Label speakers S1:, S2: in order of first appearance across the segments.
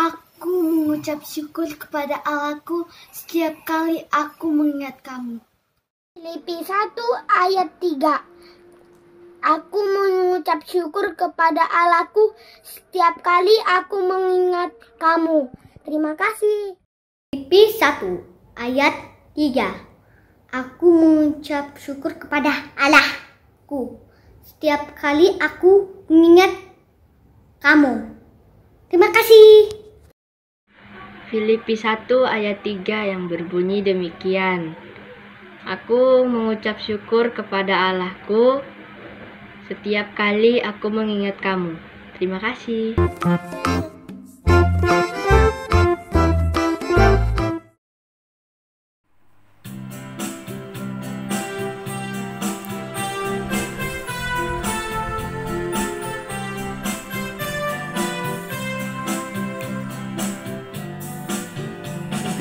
S1: Aku mengucap syukur kepada Allahku setiap kali aku mengingat kamu.
S2: Filipi 1 ayat 3. Aku mengucap syukur kepada Allahku setiap kali aku mengingat kamu. Terima kasih.
S1: Filipi 1 ayat 3. Aku mengucap syukur kepada Allahku setiap kali aku mengingat kamu. Terima kasih.
S3: Filipi 1 ayat 3 yang berbunyi demikian. Aku mengucap syukur kepada Allahku setiap kali aku mengingat kamu. Terima kasih.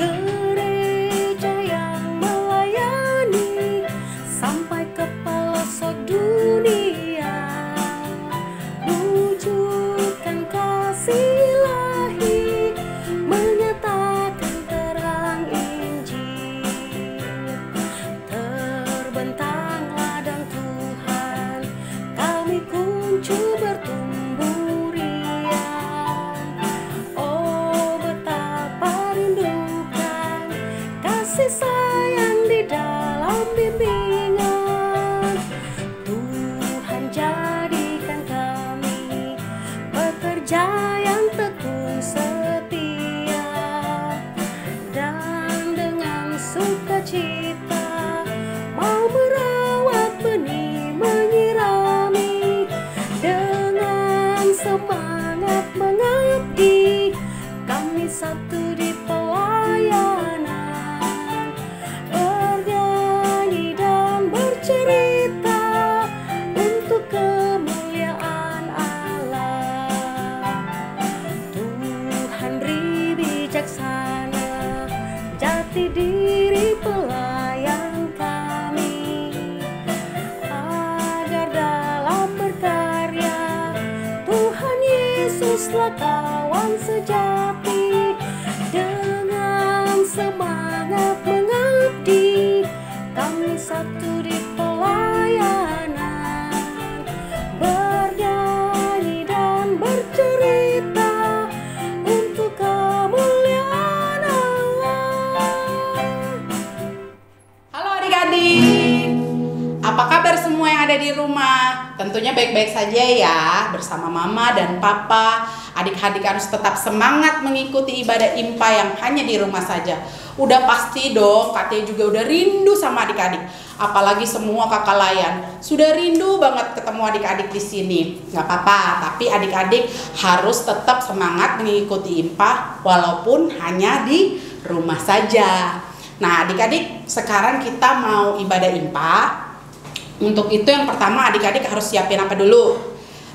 S4: Gereja yang melayani sampai ke pelosok dunia, wujudkan kasih ilahi, menyatakan terang Injil. Terbentang ladang Tuhan, kami kunci bertumbuh riang. Oh, betapa rindukan kasih sayang di dalam bimbingan. Tuhan jadikan kami pekerja yang tekun setia, dan dengan sukacita mau merawat benih, menyirami, dengan semangat mengabdi. Kami satu di pelayanan, bernyanyi dan bercerita untuk kemuliaan Allah. Tuhan Ri bijaksana, jati diri pelayan kami, agar dalam berkarya Tuhan Yesuslah kawan sejati. Dengan semangat mengabdi, kami satu di pelayanan, bernyanyi dan bercerita untuk kemuliaan Allah.
S5: Halo adik-adik, apa kabar semua yang ada di rumah? Tentunya baik-baik saja ya. Bersama mama dan papa, adik-adik harus tetap semangat mengikuti ibadah IMPA yang hanya di rumah saja. Udah pasti dong, katanya juga udah rindu sama adik-adik. Apalagi semua kakak layan, sudah rindu banget ketemu adik-adik di sini. Nggak apa-apa, tapi adik-adik harus tetap semangat mengikuti IMPA walaupun hanya di rumah saja. Nah adik-adik, sekarang kita mau ibadah IMPA. Untuk itu yang pertama adik-adik harus siapin apa dulu?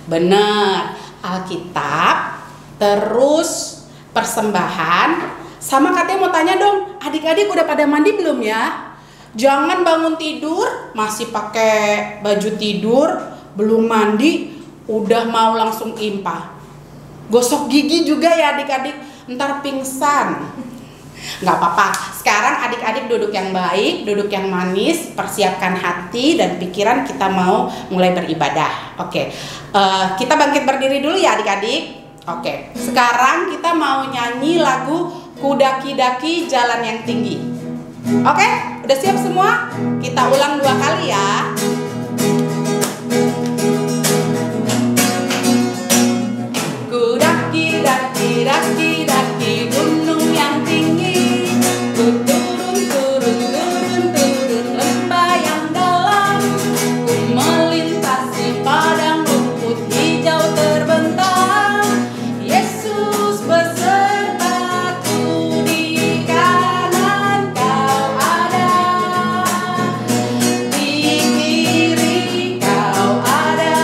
S5: Bener, Alkitab, terus persembahan, sama katanya mau tanya dong, adik-adik udah pada mandi belum ya? Jangan bangun tidur masih pakai baju tidur, belum mandi, udah mau langsung IMPA. Gosok gigi juga ya adik-adik, ntar pingsan. Nggak apa-apa, sekarang adik-adik duduk yang baik, duduk yang manis, persiapkan hati dan pikiran, kita mau mulai beribadah. Oke, kita bangkit berdiri dulu ya adik-adik. Oke, sekarang kita mau nyanyi lagu Kudaki-daki Jalan yang Tinggi. Oke, udah siap semua? Kita ulang 2 kali ya. Kudaki-daki, daki-daki gunung yang tinggi, ku turun, turun, turun, turun lembah yang dalam, ku melintasi padang rumput hijau terbentang. Yesus besertaku, di kanan kau ada, di kiri kau ada,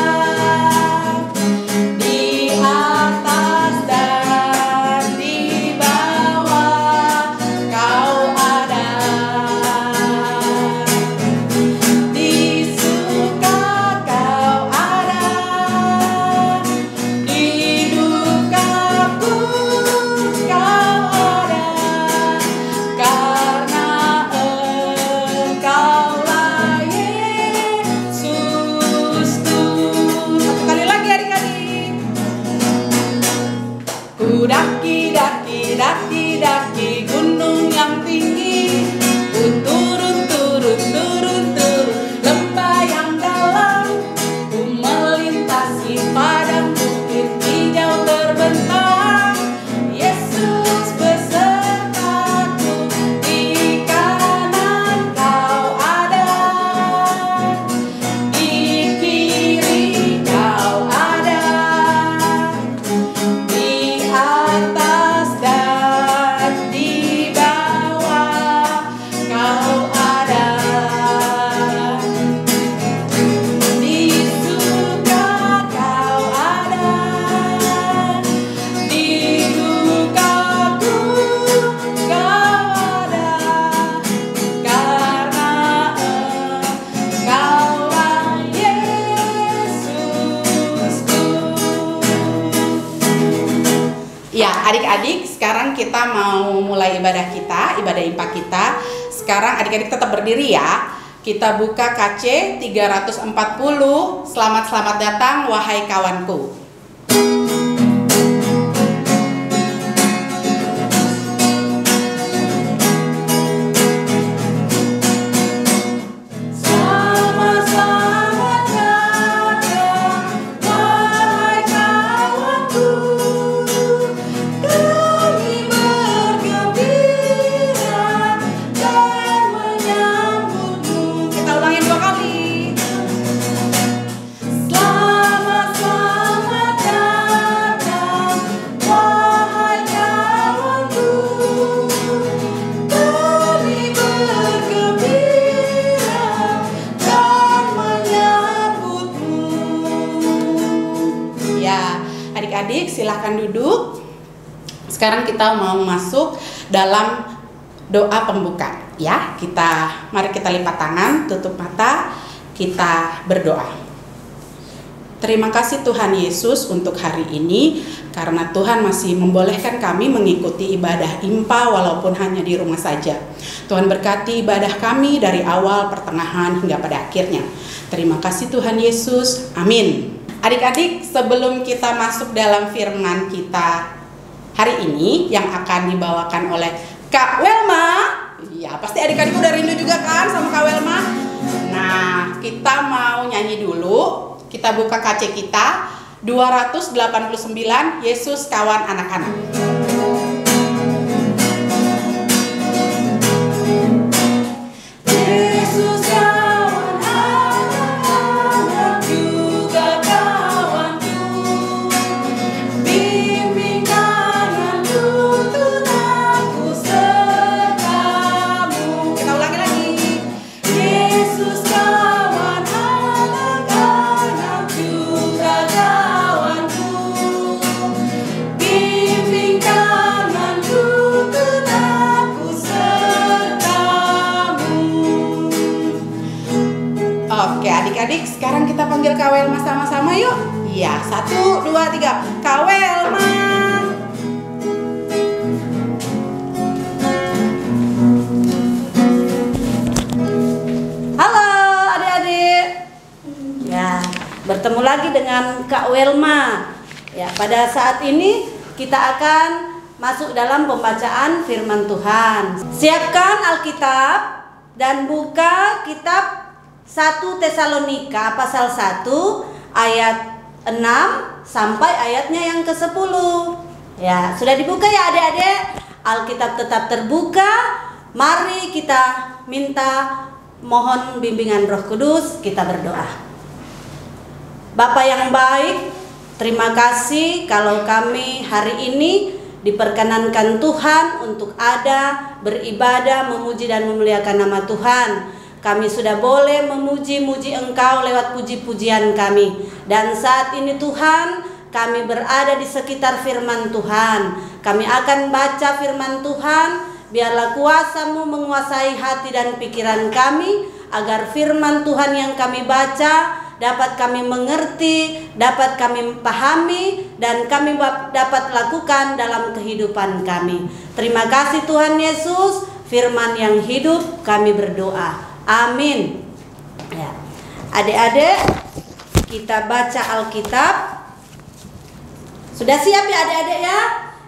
S5: di atas dan mendaki-daki gunung yang tinggi, ku turun lembah yang dalam, ku melintasi padang bukit hijau terbentang. Yesus besertaku, di kanan kau ada, di kiri kau ada, di atas dan di bawah kau ada, di suka kau ada, di dukaku kau ada, karena Engkaulah Yesusku. Ya, adik-adik, sekarang kita mau mulai ibadah kita, ibadah impak kita. Sekarang adik-adik tetap berdiri ya. Kita buka KC 340. Selamat datang wahai kawanku. Selamat datang wahai kawanku, kami bergembira dan menyambutmu. Kita ulangin 2 kali. Selamat datang wahai kawanku, kami bergembira dan menyambutmu. Ya, adik-adik silahkan duduk. Sekarang kita mau masuk dalam doa pembuka ya. Mari kita lipat tangan, tutup mata, kita berdoa. Terima kasih Tuhan Yesus untuk hari ini, karena Tuhan masih membolehkan kami mengikuti ibadah IMPA walaupun hanya di rumah saja. Tuhan berkati ibadah kami dari awal, pertengahan, hingga pada akhirnya. Terima kasih Tuhan Yesus, amin. Adik-adik, sebelum kita masuk dalam firman kita hari ini yang akan dibawakan oleh Kak Welma, ya pasti adik-adik udah rindu juga kan sama Kak Welma. Nah, kita mau nyanyi dulu. Kita buka KC kita 289, Yesus kawan anak-anak. Yesus kawan anak-anak, juga kawanku, bimbing kanan tuntun aku sertamu. Kita ulangi lagi. Yesus kawan anak-anak, juga kawanku, bimbing kanan tuntun aku sertamu. Oke adik-adik, sekarang kita panggil Kak Welma sama-sama yuk. Iya, 1, 2, 3, Kak Welma.
S6: Halo adik-adik. Ya, bertemu lagi dengan Kak Welma. Ya, pada saat ini kita akan masuk dalam pembacaan firman Tuhan. Siapkan Alkitab dan buka kitab 1 Tesalonika pasal 1 ayat 6 sampai ayatnya yang ke-10. Ya, sudah dibuka ya adik-adik? Alkitab tetap terbuka. Mari kita minta mohon bimbingan Roh Kudus, kita berdoa. Bapa yang baik, terima kasih kalau kami hari ini diperkenankan Tuhan untuk ada, beribadah, memuji dan memuliakan nama Tuhan. Kami sudah boleh memuji-muji Engkau lewat puji-pujian kami. Dan saat ini Tuhan, kami berada di sekitar firman Tuhan. Kami akan baca firman Tuhan. Biarlah kuasa-Mu menguasai hati dan pikiran kami, agar firman Tuhan yang kami baca dapat kami mengerti, dapat kami pahami, dan kami dapat lakukan dalam kehidupan kami. Terima kasih Tuhan Yesus, firman yang hidup kami berdoa. Amin. Ya. Adik-adik, kita baca Alkitab. Sudah siap ya adik-adik ya?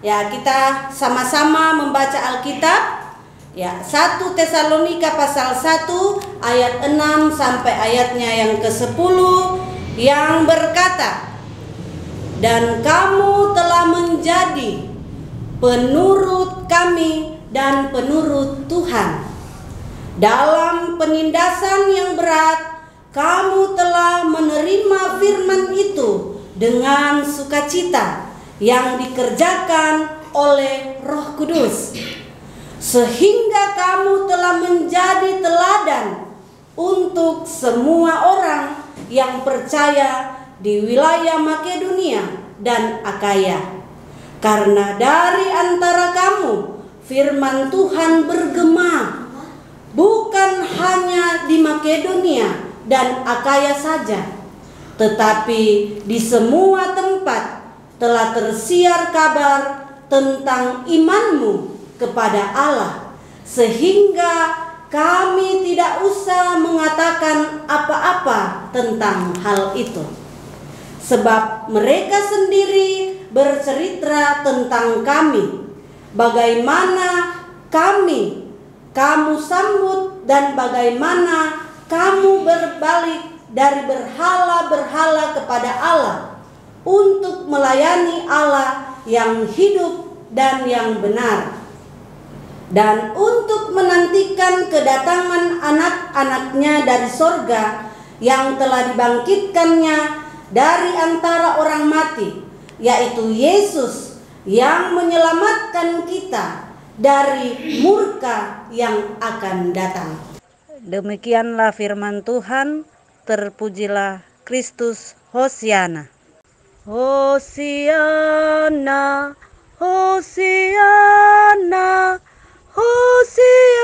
S6: Ya, kita sama-sama membaca Alkitab. Ya, 1 Tesalonika pasal 1 ayat 6 sampai ayatnya yang ke-10 yang berkata, "Dan kamu telah menjadi penurut kami dan penurut Tuhan. Dalam penindasan yang berat, kamu telah menerima firman itu dengan sukacita yang dikerjakan oleh Roh Kudus, sehingga kamu telah menjadi teladan untuk semua orang yang percaya di wilayah Makedonia dan Akaya. Karena dari antara kamu firman Tuhan bergema, bukan hanya di Makedonia dan Akaya saja, tetapi di semua tempat telah tersiar kabar tentang imanmu kepada Allah, sehingga kami tidak usah mengatakan apa-apa tentang hal itu. Sebab mereka sendiri bercerita tentang kami, bagaimana kamu sambut dan bagaimana kamu berbalik dari berhala-berhala kepada Allah untuk melayani Allah yang hidup dan yang benar, dan untuk menantikan kedatangan anak-anaknya dari sorga yang telah dibangkitkannya dari antara orang mati, yaitu Yesus yang menyelamatkan kita dari murka yang akan datang." Demikianlah firman Tuhan. Terpujilah Kristus. Hosiana. Hosiana, Hosiana, Hosiana.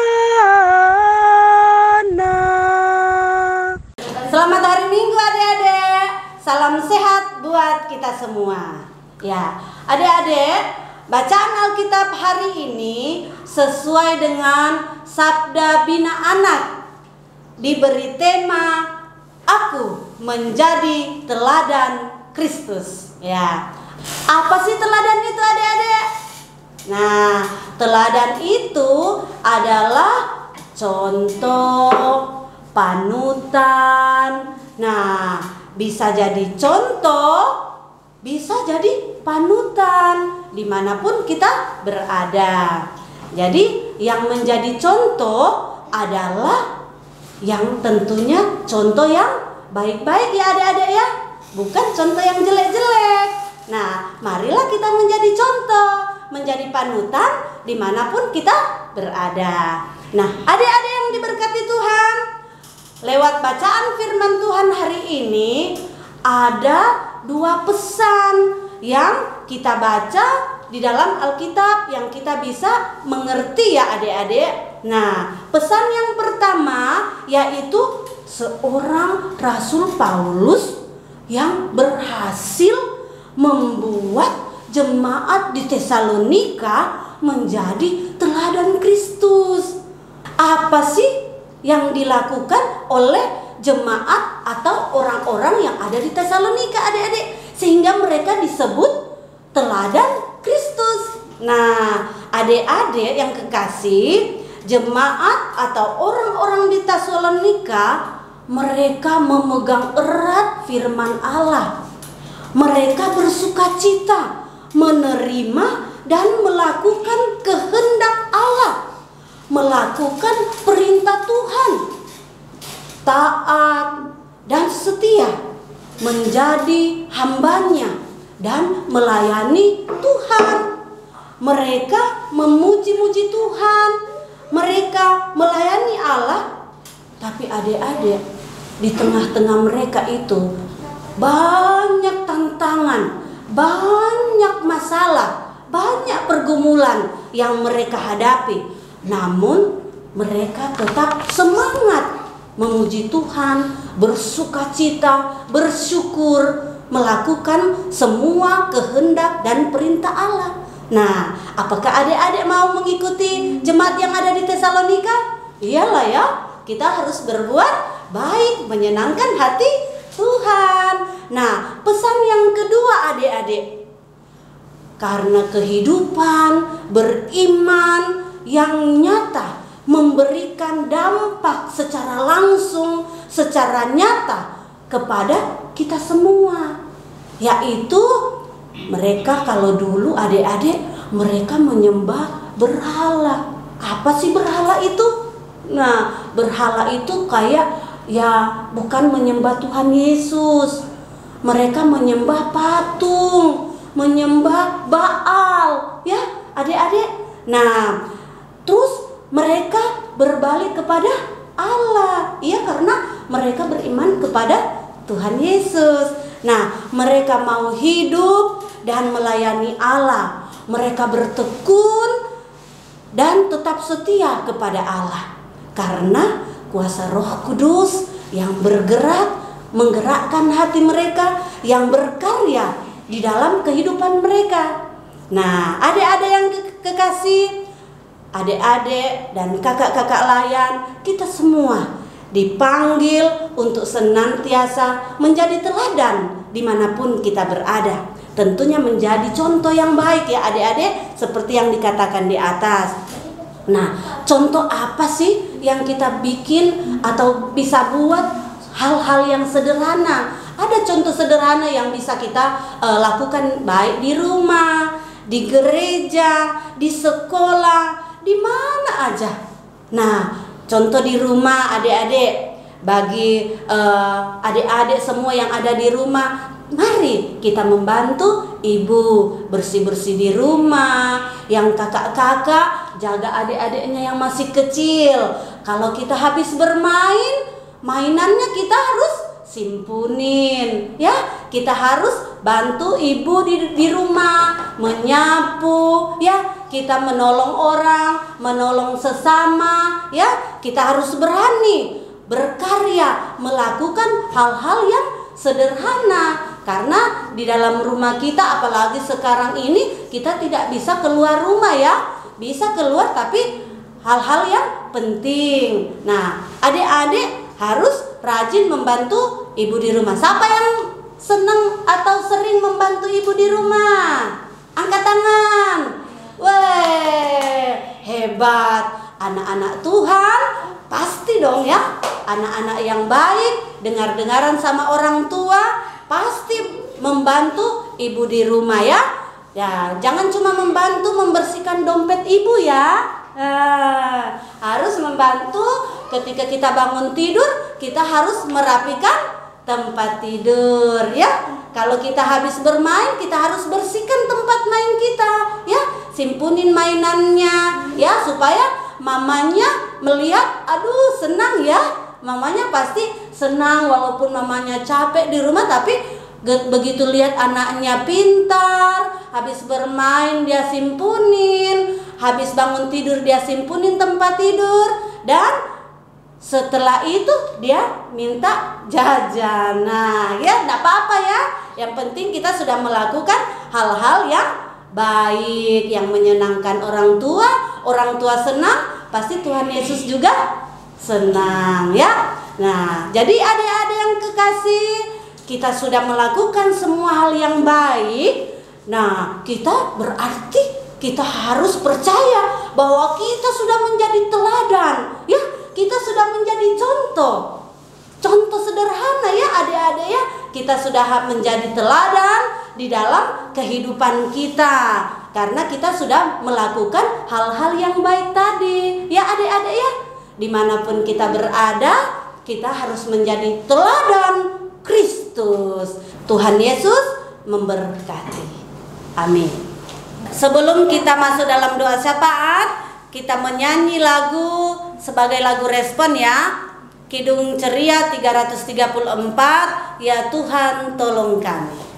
S6: Selamat hari Minggu adik-adik. Salam sehat buat kita semua. Ya, adik-adik, bacaan Alkitab hari ini sesuai dengan Sabda Bina Anak. Diberi tema, "Aku menjadi teladan Kristus." Ya. Apa sih teladan itu adik-adik? Nah, teladan itu adalah contoh, panutan. Nah, bisa jadi contoh, bisa jadi panutan dimanapun kita berada. Jadi yang menjadi contoh adalah yang tentunya contoh yang baik-baik ya adik-adik ya, bukan contoh yang jelek-jelek. Nah, marilah kita menjadi contoh, menjadi panutan dimanapun kita berada. Nah, adik-adik yang diberkati Tuhan, lewat bacaan firman Tuhan hari ini ada 2 pesan yang kita baca di dalam Alkitab yang kita bisa mengerti ya adik-adik. Nah, pesan yang pertama yaitu seorang Rasul Paulus yang berhasil membuat jemaat di Tesalonika menjadi teladan Kristus. Apa sih yang dilakukan oleh jemaat atau orang-orang yang ada di Tesalonika adik-adik sehingga mereka disebut teladan Kristus? Nah, adik-adik yang kekasih, jemaat atau orang-orang di Tesalonika mereka memegang erat firman Allah. Mereka bersukacita menerima dan melakukan kehendak Allah, melakukan perintah Tuhan, taat dan setia menjadi hambanya dan melayani Tuhan. Mereka memuji-muji Tuhan, mereka melayani Allah. Tapi adik-adik, di tengah-tengah mereka itu banyak tantangan, banyak masalah, banyak pergumulan yang mereka hadapi. Namun mereka tetap semangat memuji Tuhan, bersukacita, bersyukur, melakukan semua kehendak dan perintah Allah. Nah, apakah adik-adik mau mengikuti jemaat yang ada di Tesalonika? Iyalah ya, kita harus berbuat baik, menyenangkan hati Tuhan. Nah, pesan yang kedua adik-adik, Karena kehidupan beriman yang nyata memberikan dampak secara langsung, secara nyata kepada kita semua. Yaitu mereka kalau dulu adik-adik mereka menyembah berhala. Apa sih berhala itu? Nah, berhala itu kayak ya bukan menyembah Tuhan Yesus. Mereka menyembah patung, menyembah Baal, ya adik-adik. Nah, terus mereka berbalik kepada Allah, ya karena mereka beriman kepada Tuhan Yesus. Nah, mereka mau hidup dan melayani Allah. Mereka bertekun dan tetap setia kepada Allah. Karena kuasa Roh Kudus yang bergerak, menggerakkan hati mereka, yang berkarya di dalam kehidupan mereka. Nah, adik-adik yang kekasih, adik-adik dan kakak-kakak layan, kita semua dipanggil untuk senantiasa menjadi teladan dimanapun kita berada. Tentunya menjadi contoh yang baik ya adik-adik, seperti yang dikatakan di atas. Nah, contoh apa sih yang kita bikin atau bisa buat hal-hal yang sederhana? Ada contoh sederhana yang bisa kita lakukan baik di rumah, di gereja, di sekolah, di mana aja. Nah, contoh di rumah adik-adik, bagi adik-adik semua yang ada di rumah, mari kita membantu ibu bersih-bersih di rumah. Yang kakak-kakak jaga adik-adiknya yang masih kecil. Kalau kita habis bermain, mainannya kita harus simpunin, ya. Kita harus bantu ibu di rumah, menyapu, ya. Kita menolong orang, menolong sesama, ya. Kita harus berani berkarya, melakukan hal-hal yang sederhana. Karena di dalam rumah kita, apalagi sekarang ini, kita tidak bisa keluar rumah ya. Bisa keluar tapi hal-hal yang penting. Nah, adik-adik harus rajin membantu ibu di rumah. Siapa yang senang atau sering membantu ibu di rumah? Angkat tangan. Weh, hebat. Anak-anak Tuhan pasti dong ya. Anak-anak yang baik, dengar-dengaran sama orang tua, pasti membantu ibu di rumah ya. Ya, jangan cuma membantu membersihkan dompet ibu ya. Harus membantu ketika kita bangun tidur, kita harus merapikan tempat tidur ya. Kalau kita habis bermain, kita harus bersihkan tempat main kita ya. Simpunin mainannya ya, supaya mamanya melihat, aduh senang ya. Mamanya pasti senang walaupun mamanya capek di rumah, tapi begitu lihat anaknya pintar, habis bermain dia simpunin, habis bangun tidur dia simpunin tempat tidur, dan setelah itu dia minta jajan. Nah ya enggak apa-apa ya. Yang penting kita sudah melakukan hal-hal yang baik, yang menyenangkan orang tua senang, pasti Tuhan Yesus juga senang ya. Nah, jadi adik-adik yang kekasih, kita sudah melakukan semua hal yang baik. Nah, kita berarti kita harus percaya bahwa kita sudah menjadi teladan ya. Kita sudah menjadi contoh sederhana ya adik-adik ya. Kita sudah menjadi teladan di dalam kehidupan kita, karena kita sudah melakukan hal-hal yang baik tadi ya adik-adik ya. Dimanapun kita berada, kita harus menjadi teladan Kristus. Tuhan Yesus memberkati. Amin. Sebelum kita masuk dalam doa syafaat, kita menyanyi lagu sebagai lagu respon ya. Kidung Ceria 334, Ya Tuhan tolong kami.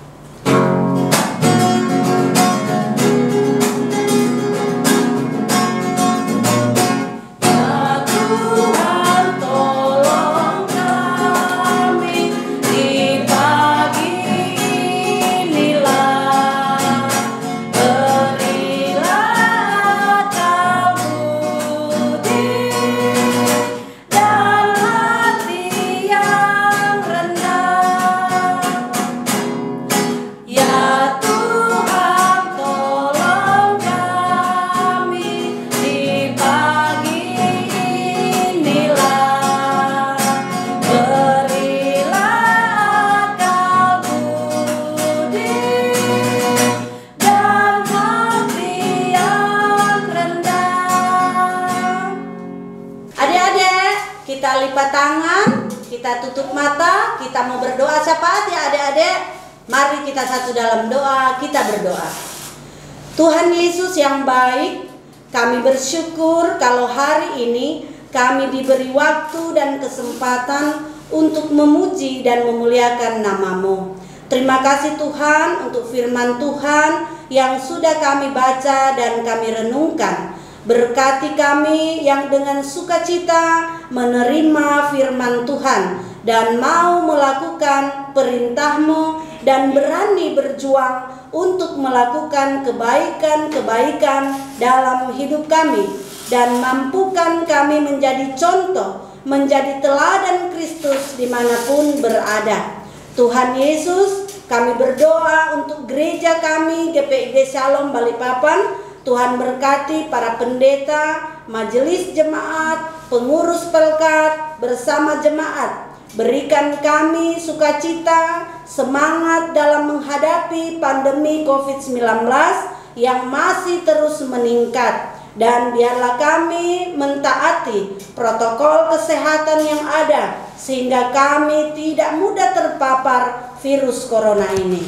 S6: buka tangan, kita tutup mata, kita mau berdoa. Siapa ya adik-adik? Mari kita satu dalam doa, kita berdoa. Tuhan Yesus yang baik, kami bersyukur kalau hari ini kami diberi waktu dan kesempatan untuk memuji dan memuliakan nama-Mu. Terima kasih Tuhan untuk firman Tuhan yang sudah kami baca dan kami renungkan. Berkati kami yang dengan sukacita menerima firman Tuhan dan mau melakukan perintah-Mu dan berani berjuang untuk melakukan kebaikan-kebaikan dalam hidup kami, dan mampukan kami menjadi contoh, menjadi teladan Kristus dimanapun berada. Tuhan Yesus, kami berdoa untuk gereja kami GPIG Shalom Balikpapan. Tuhan berkati para pendeta, majelis jemaat, pengurus pelkat bersama jemaat. Berikan kami sukacita, semangat dalam menghadapi pandemi COVID-19 yang masih terus meningkat. Dan biarlah kami mentaati protokol kesehatan yang ada, sehingga kami tidak mudah terpapar virus corona ini.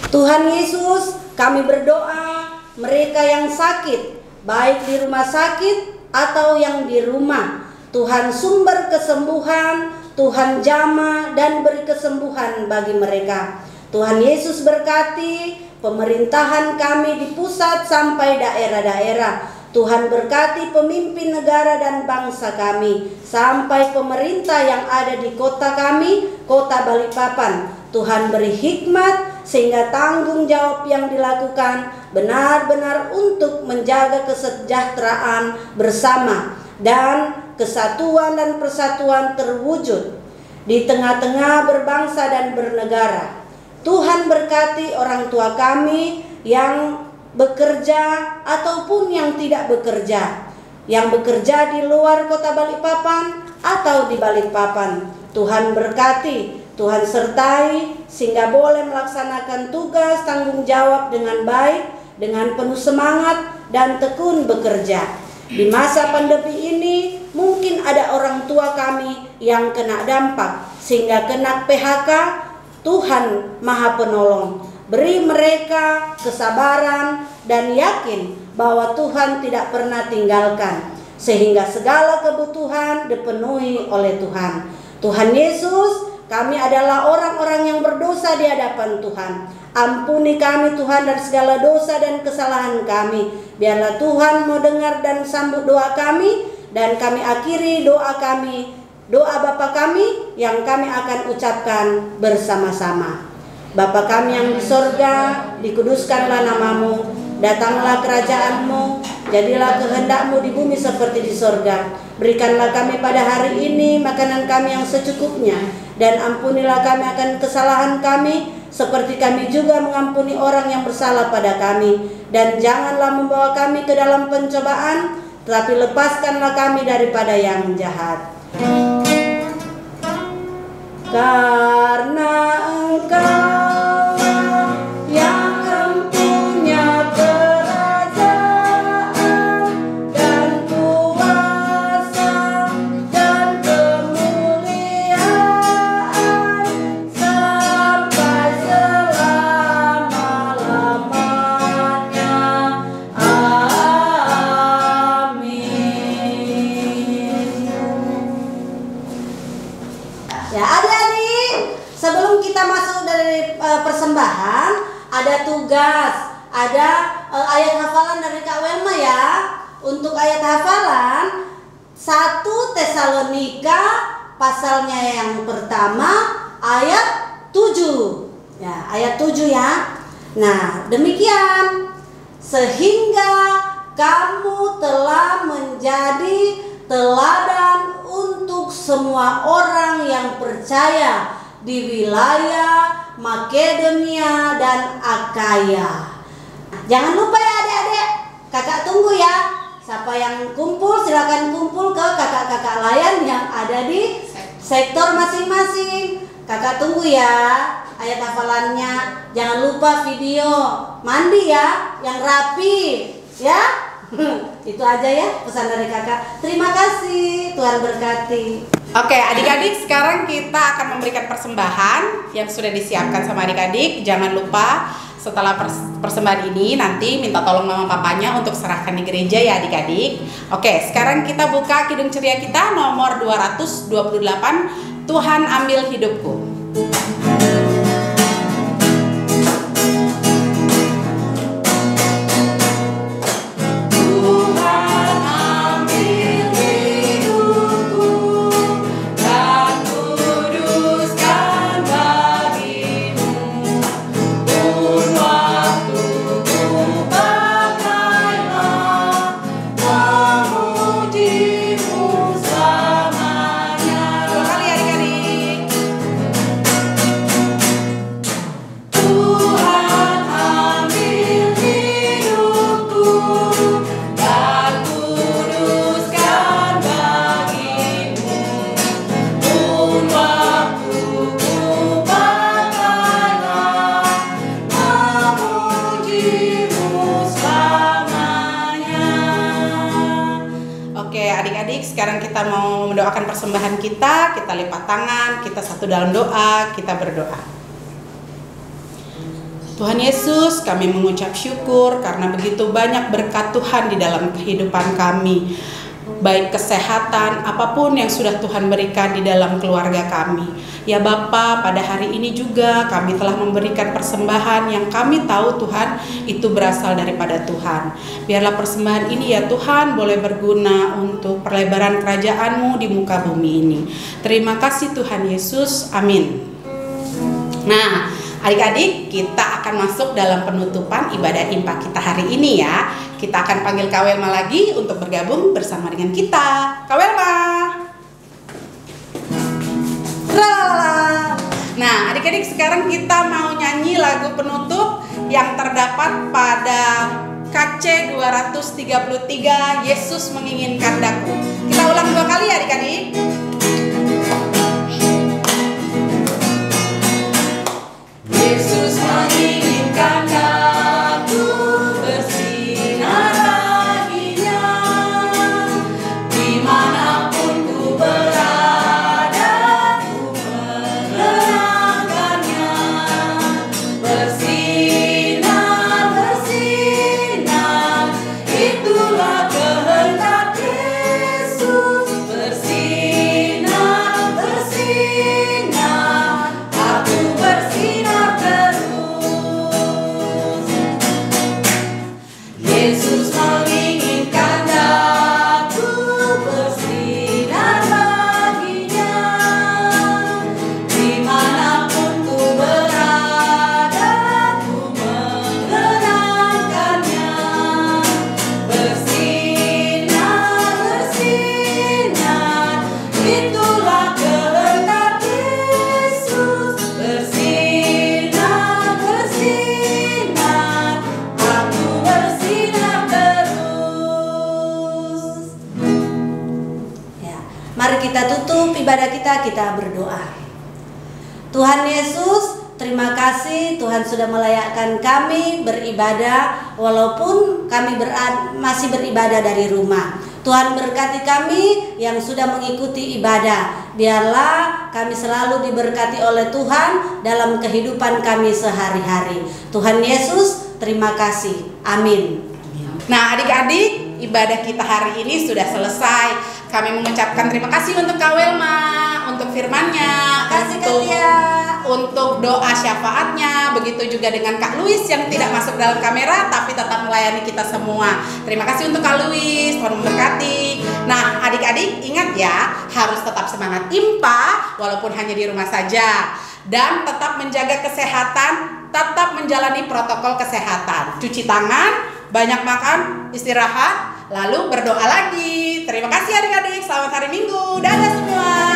S6: Tuhan Yesus, kami berdoa mereka yang sakit, baik di rumah sakit atau yang di rumah, Tuhan sumber kesembuhan, Tuhan jamah dan beri kesembuhan bagi mereka. Tuhan Yesus berkati pemerintahan kami di pusat sampai daerah-daerah. Tuhan berkati pemimpin negara dan bangsa kami, sampai pemerintah yang ada di kota kami, kota Balikpapan. Tuhan beri hikmat sehingga tanggung jawab yang dilakukan benar-benar untuk menjaga kesejahteraan bersama dan kesatuan dan persatuan terwujud di tengah-tengah berbangsa dan bernegara. Tuhan berkati orang tua kami yang bekerja ataupun yang tidak bekerja, yang bekerja di luar kota Balikpapan atau di Balikpapan. Tuhan berkati, Tuhan sertai sehingga boleh melaksanakan tugas tanggung jawab dengan baik, dengan penuh semangat dan tekun bekerja. Di masa pandemi ini mungkin ada orang tua kami yang kena dampak sehingga kena PHK. Tuhan Maha Penolong, beri mereka kesabaran dan yakin bahwa Tuhan tidak pernah tinggalkan, sehingga segala kebutuhan dipenuhi oleh Tuhan. Tuhan Yesus, kami adalah orang-orang yang berdosa di hadapan Tuhan. Ampuni kami Tuhan dari segala dosa dan kesalahan kami. Biarlah Tuhan mau dengar dan sambut doa kami, dan kami akhiri doa kami, doa Bapa kami yang kami akan ucapkan bersama-sama. Bapa kami yang di sorga, dikuduskanlah namamu, datanglah kerajaan-Mu, jadilah kehendak-Mu di bumi seperti di sorga. Berikanlah kami pada hari ini makanan kami yang secukupnya, dan ampunilah kami akan kesalahan kami, seperti kami juga mengampuni orang yang bersalah pada kami. Dan janganlah membawa kami ke dalam pencobaan, tetapi lepaskanlah kami daripada yang jahat. Karena Engkau yang mempunyai kerajaan dan kuasa dan kemuliaan sampai selama-lamanya. Amin. Ya, adik-adik, sebelum kita masuk dari persembahan, ada tugas, ada ayat hafalan dari Kak Welma ya. Untuk ayat hafalan 1 Tesalonika pasalnya yang pertama ayat 7. Ya, ayat 7 ya. Nah, demikian. Sehingga kamu telah menjadi teladan untuk semua orang yang percaya di wilayah Makedonia dan Akaya. Jangan lupa ya adik-adik, kakak tunggu ya. Siapa yang kumpul silakan kumpul ke kakak-kakak layan yang ada di sektor masing-masing. Kakak tunggu ya ayat hafalannya. Jangan lupa video mandi ya, yang rapi ya. Itu aja ya pesan dari kakak. Terima kasih, Tuhan berkati.
S5: Oke, adik-adik, sekarang kita akan memberikan persembahan yang sudah disiapkan sama adik-adik. Jangan lupa setelah persembahan ini nanti minta tolong mama papanya untuk serahkan di gereja ya adik-adik. Oke, sekarang kita buka kidung ceria kita nomor 228. Tuhan ambil hidupku. Sekarang kita mau mendoakan persembahan kita lipat tangan, kita satu dalam doa, kita berdoa. Tuhan Yesus, kami mengucap syukur karena begitu banyak berkat Tuhan di dalam kehidupan kami. Baik kesehatan, apapun yang sudah Tuhan berikan di dalam keluarga kami. Ya Bapa, pada hari ini juga kami telah memberikan persembahan yang kami tahu Tuhan itu berasal daripada Tuhan. Biarlah persembahan ini ya Tuhan boleh berguna untuk perlebaran kerajaan-Mu di muka bumi ini. Terima kasih Tuhan Yesus, amin. Nah, adik-adik, kita akan masuk dalam penutupan ibadah impak kita hari ini ya. Kita akan panggil Kak Welma lagi untuk bergabung bersama dengan kita. Kak Welma. Nah, adik-adik, sekarang kita mau nyanyi lagu penutup yang terdapat pada KC 233, Yesus menginginkan daku. Kita ulang 2 kali ya adik-adik. Yesus menginginkan daku bersinar baginya, dimanapun ku berada ku menerangkannya. Bersinar, bersinar, itulah kehendak Yesus. Bersinar, bersinar, aku bersinar terus. Yesus menginginkan daku bersinar baginya, dimanapun ku berada ku menerangkannya. Bersinar, bersinar, itulah kehendak Yesus. Bersinar, bersinar, aku bersinar terus.
S6: Ya, mari kita tutup ibadah kita berdoa. Tuhan Yesus, terima kasih Tuhan sudah melayakkan kami beribadah walaupun kami masih beribadah dari rumah. Tuhan berkati kami yang sudah mengikuti ibadah. Biarlah kami selalu diberkati oleh Tuhan dalam kehidupan kami sehari-hari. Tuhan Yesus, terima kasih. Amin.
S5: Nah adik-adik, ibadah kita hari ini sudah selesai. Kami mengucapkan terima kasih untuk Kak Welma, untuk firman-Nya, untuk doa syafaatnya. Begitu juga dengan Kak Luis yang tidak masuk dalam kamera tapi tetap melayani kita semua. Terima kasih untuk Kak Luis, Tuhan memberkati. Nah adik-adik ingat ya, harus tetap semangat impa walaupun hanya di rumah saja. Dan tetap menjaga kesehatan, tetap menjalani protokol kesehatan. Cuci tangan, banyak makan, istirahat, lalu berdoa lagi. Terima kasih adik-adik, selamat hari Minggu. Dadah semua.